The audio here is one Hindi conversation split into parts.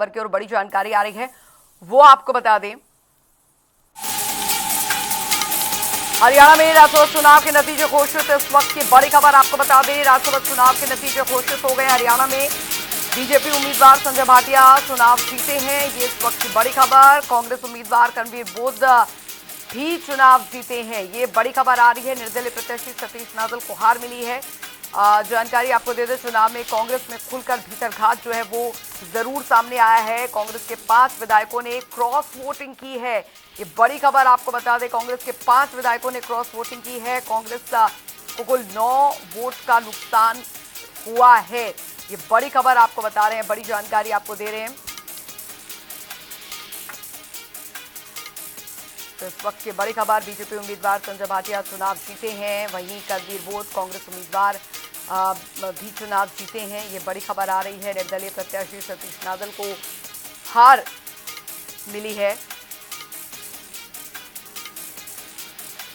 पर की और बड़ी जानकारी आ रही है, वो आपको बता दें। हरियाणा में राज्यसभा चुनाव के नतीजे घोषित। इस वक्त की बड़ी खबर आपको बता दें, राज्यसभा चुनाव के नतीजे घोषित हो गए। हरियाणा में बीजेपी उम्मीदवार संजय भाटिया चुनाव जीते हैं, ये इस वक्त की बड़ी खबर। कांग्रेस उम्मीदवार करणवीर बोध भी चुनाव जीते हैं, ये बड़ी खबर आ रही है। निर्दलीय प्रत्याशी सतीश नादल को हार मिली है। जानकारी आपको दे दें, चुनाव में कांग्रेस में खुलकर भीतरघात जो है वो जरूर सामने आया है। कांग्रेस के 5 विधायकों ने क्रॉस वोटिंग की है, ये बड़ी खबर आपको बता दें। कांग्रेस के 5 विधायकों ने क्रॉस वोटिंग की है। कांग्रेस को कुल 9 वोट का नुकसान हुआ है, ये बड़ी खबर आपको बता रहे हैं, बड़ी जानकारी आपको दे रहे हैं। तो इस वक्त की बड़ी खबर, बीजेपी उम्मीदवार संजय भाटिया चुनाव जीते हैं, वहीं करणवीर बोध कांग्रेस उम्मीदवार भी चुनाव जीते हैं, ये बड़ी खबर आ रही है। निर्दलीय प्रत्याशी सतीश नादल को हार मिली है,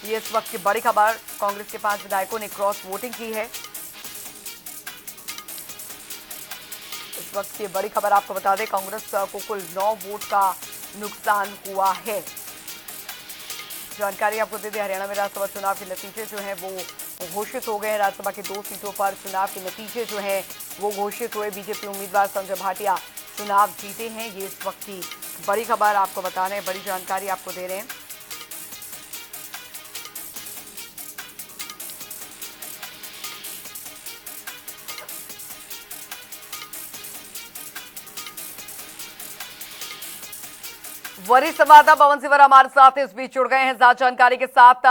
ये इस वक्त की बड़ी खबर। कांग्रेस के 5 विधायकों ने क्रॉस वोटिंग की है, इस वक्त की बड़ी खबर आपको बता दें। कांग्रेस को कुल 9 वोट का नुकसान हुआ है। जानकारी आपको दे दें, हरियाणा में राज्यसभा चुनाव के नतीजे जो हैं वो घोषित हो गए हैं। राज्यसभा की 2 सीटों पर चुनाव के नतीजे जो हैं वो घोषित हुए। बीजेपी उम्मीदवार संजय भाटिया चुनाव जीते हैं, ये इस वक्त की बड़ी खबर आपको बता रहे हैं, बड़ी जानकारी आपको दे रहे हैं। वरिष्ठ संवाददाता पवन सिवर हमारे साथ इस बीच जुड़ गए हैं ज्यादा जानकारी के साथ।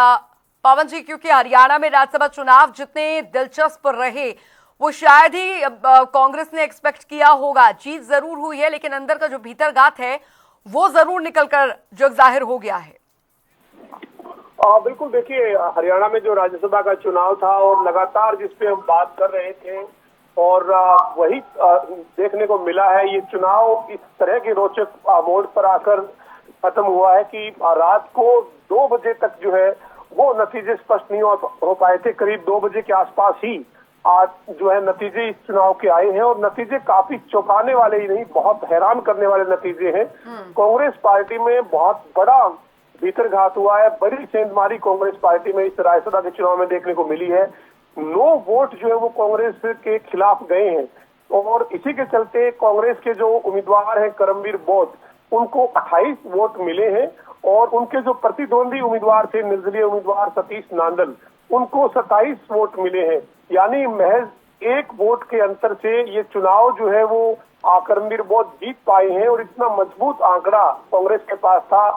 पवन जी, क्योंकि हरियाणा में राज्यसभा चुनाव जितने दिलचस्प रहे वो शायद ही कांग्रेस ने एक्सपेक्ट किया होगा। जीत जरूर हुई है, लेकिन अंदर का जो भीतरघात है वो जरूर निकलकर जग जाहिर हो गया है। बिल्कुल, देखिए हरियाणा में जो राज्यसभा का चुनाव था और लगातार जिस पे हम बात कर रहे थे और वही देखने को मिला है। ये चुनाव इस तरह के रोचक मोड़ पर आकर खत्म हुआ है कि रात को 2 बजे तक जो है वो नतीजे स्पष्ट नहीं हो पाए थे। करीब 2 बजे के आसपास ही आज जो है नतीजे इस चुनाव के आए हैं और नतीजे काफी चौंकाने वाले ही नहीं, बहुत हैरान करने वाले नतीजे हैं। कांग्रेस पार्टी में बहुत बड़ा भीतरघात हुआ है, बड़ी सेंधमारी कांग्रेस पार्टी में इस राज्यसभा के चुनाव में देखने को मिली है। 9 वोट जो है वो कांग्रेस के खिलाफ गए हैं और इसी के चलते कांग्रेस के जो उम्मीदवार हैं करणवीर बोध, उनको 28 वोट मिले हैं और उनके जो प्रतिद्वंदी उम्मीदवार थे निर्दलीय उम्मीदवार सतीश नादल, उनको 27 वोट मिले हैं। यानी महज 1 वोट के अंतर से ये चुनाव जो है वो करणवीर बोध जीत पाए हैं और इतना मजबूत आंकड़ा कांग्रेस के पास था।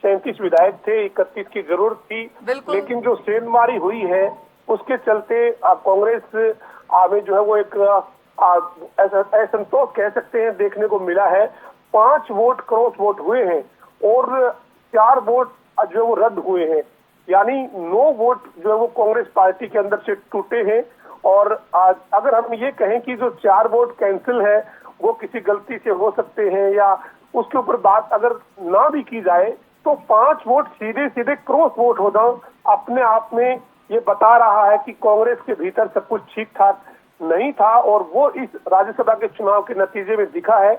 37 विधायक थे, 31 की जरूरत थी, लेकिन जो सेंधमारी हुई है उसके चलते कांग्रेस में जो है वो एक असंतोष कह सकते हैं देखने को मिला है। 5 वोट क्रॉस वोट हुए हैं और 4 वोट जो है वो रद्द हुए हैं, यानी 9 वोट जो है वो कांग्रेस पार्टी के अंदर से टूटे हैं। और अगर हम ये कहें कि जो 4 वोट कैंसिल है वो किसी गलती से हो सकते हैं या उसके ऊपर बात अगर ना भी की जाए, तो 5 वोट सीधे सीधे क्रॉस वोट होना अपने आप में ये बता रहा है कि कांग्रेस के भीतर सब कुछ ठीक ठाक नहीं था और वो इस राज्यसभा के चुनाव के नतीजे में दिखा है।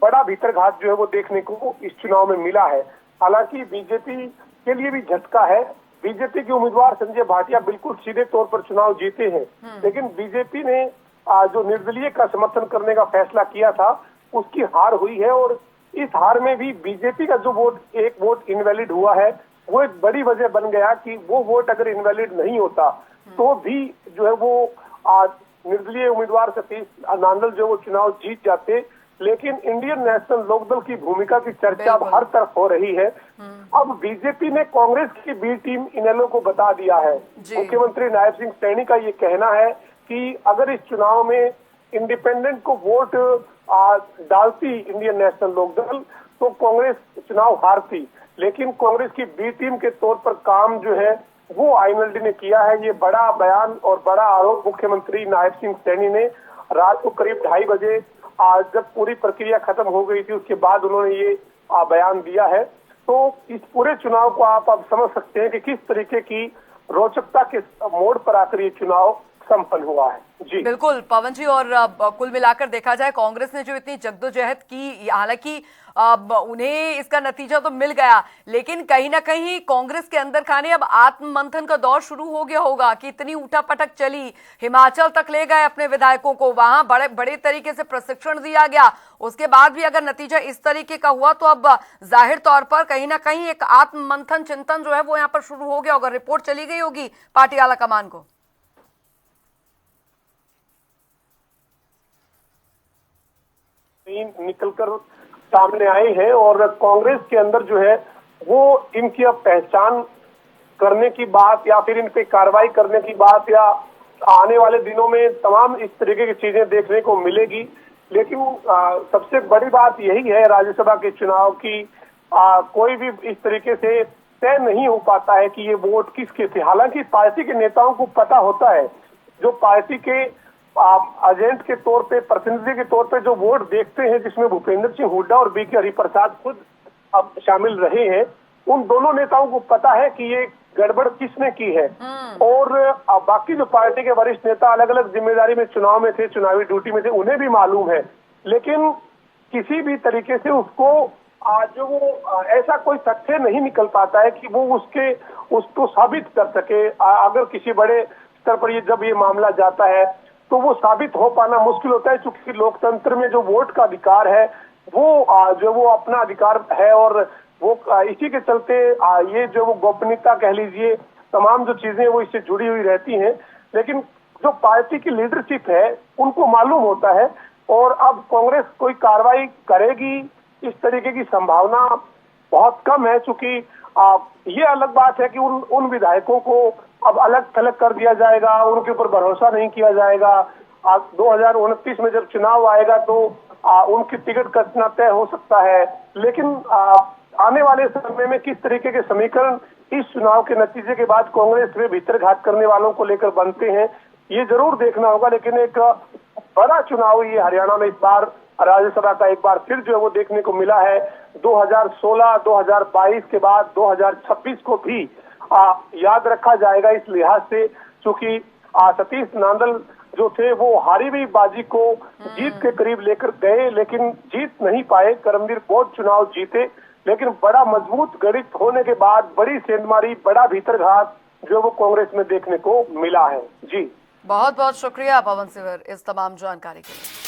बड़ा भीतरघात जो है वो देखने को इस चुनाव में मिला है। हालांकि बीजेपी के लिए भी झटका है। बीजेपी के उम्मीदवार संजय भाटिया बिल्कुल सीधे तौर पर चुनाव जीते हैं, लेकिन बीजेपी ने जो निर्दलीय का समर्थन करने का फैसला किया था उसकी हार हुई है और इस हार में भी बीजेपी का जो वोट 1 वोट इनवैलिड हुआ है वो एक बड़ी वजह बन गया कि वो वोट अगर इनवैलिड नहीं होता तो भी जो है वो निर्दलीय उम्मीदवार सतीश नादल जो वो चुनाव जीत जाते। लेकिन इंडियन नेशनल लोकदल की भूमिका की चर्चा अब हर तरफ हो रही है। अब बीजेपी ने कांग्रेस की बी टीम इनेलो को बता दिया है। मुख्यमंत्री नायब सिंह सैनी का ये कहना है कि अगर इस चुनाव में इंडिपेंडेंट को वोट डालती इंडियन नेशनल लोकदल तो कांग्रेस चुनाव हारती, लेकिन कांग्रेस की बी टीम के तौर पर काम जो है वो आईएनएलडी ने किया है। ये बड़ा बयान और बड़ा आरोप मुख्यमंत्री नायब सिंह सैनी ने रात को करीब 2:30 बजे जब पूरी प्रक्रिया खत्म हो गई थी उसके बाद उन्होंने ये बयान दिया है। तो इस पूरे चुनाव को आप अब समझ सकते हैं कि किस तरीके की रोचकता के मोड़ पर आकर ये चुनाव संपन्न हुआ है। जी बिल्कुल पवन जी, और कुल मिलाकर देखा जाए कांग्रेस ने जो इतनी जद्दोजहद की, हालांकि उन्हें इसका नतीजा तो मिल गया, लेकिन कहीं ना कहीं कांग्रेस के अंदर खाने अब आत्ममंथन का दौर शुरू हो गया होगा कि इतनी उठापटक चली, हिमाचल तक ले गए अपने विधायकों को, वहां बड़े बड़े तरीके से प्रशिक्षण दिया गया, उसके बाद भी अगर नतीजा इस तरीके का हुआ तो अब जाहिर तौर पर कहीं ना कहीं एक आत्ममंथन चिंतन जो है वो यहाँ पर शुरू हो गया होगा, रिपोर्ट चली गई होगी पार्टी आला कमान को। निकलकर सामने आए हैं और कांग्रेस के अंदर जो है वो इनकी अब पहचान करने की बात या फिर इन पे कार्रवाई करने की बात या आने वाले दिनों में तमाम इस तरीके की चीजें देखने को मिलेगी। लेकिन सबसे बड़ी बात यही है राज्यसभा के चुनाव की, कोई भी इस तरीके से तय नहीं हो पाता है कि ये वोट किसके थे। हालांकि पार्टी के नेताओं को पता होता है, जो पार्टी के एजेंट के तौर पे, प्रतिनिधि के तौर पे जो वोट देखते हैं, जिसमें भूपेंद्र सिंह हुड्डा और बीके हरिप्रसाद खुद अब शामिल रहे हैं, उन दोनों नेताओं को पता है कि ये गड़बड़ किसने की है। और बाकी जो पार्टी के वरिष्ठ नेता अलग अलग जिम्मेदारी में चुनाव में थे, चुनावी ड्यूटी में थे, उन्हें भी मालूम है। लेकिन किसी भी तरीके से उसको जो वो ऐसा कोई तथ्य नहीं निकल पाता है कि वो उसको साबित कर सके। अगर किसी बड़े स्तर पर जब ये मामला जाता है तो वो साबित हो पाना मुश्किल होता है, क्योंकि लोकतंत्र में जो वोट का अधिकार है वो अपना अधिकार है और वो इसी के चलते ये जो वो गोपनीयता कह लीजिए, तमाम जो चीजें वो इससे जुड़ी हुई रहती हैं। लेकिन जो पार्टी की लीडरशिप है उनको मालूम होता है, और अब कांग्रेस कोई कार्रवाई करेगी इस तरीके की संभावना बहुत कम है। चूंकि ये अलग बात है कि उन विधायकों को अब अलग थलग कर दिया जाएगा, उनके ऊपर भरोसा नहीं किया जाएगा। 2029 में जब चुनाव आएगा तो उनकी टिकट कटना तय हो सकता है। लेकिन आने वाले समय में किस तरीके के समीकरण इस चुनाव के नतीजे के बाद कांग्रेस में भीतरघात करने वालों को लेकर बनते हैं, ये जरूर देखना होगा। लेकिन एक बड़ा चुनाव ये हरियाणा में इस बार राज्यसभा का एक बार फिर जो है वो देखने को मिला है। 2016, 2022 के बाद 2026 को भी याद रखा जाएगा इस लिहाज से, क्योंकि सतीश नांदल जो थे वो हारी हुई बाजी को जीत के करीब लेकर गए, लेकिन जीत नहीं पाए। करमवीर बोर्ड चुनाव जीते, लेकिन बड़ा मजबूत गणित होने के बाद बड़ी सेंधमारी, बड़ा भीतरघात जो वो कांग्रेस में देखने को मिला है। जी बहुत बहुत शुक्रिया पवन सिवर इस तमाम जानकारी के लिए।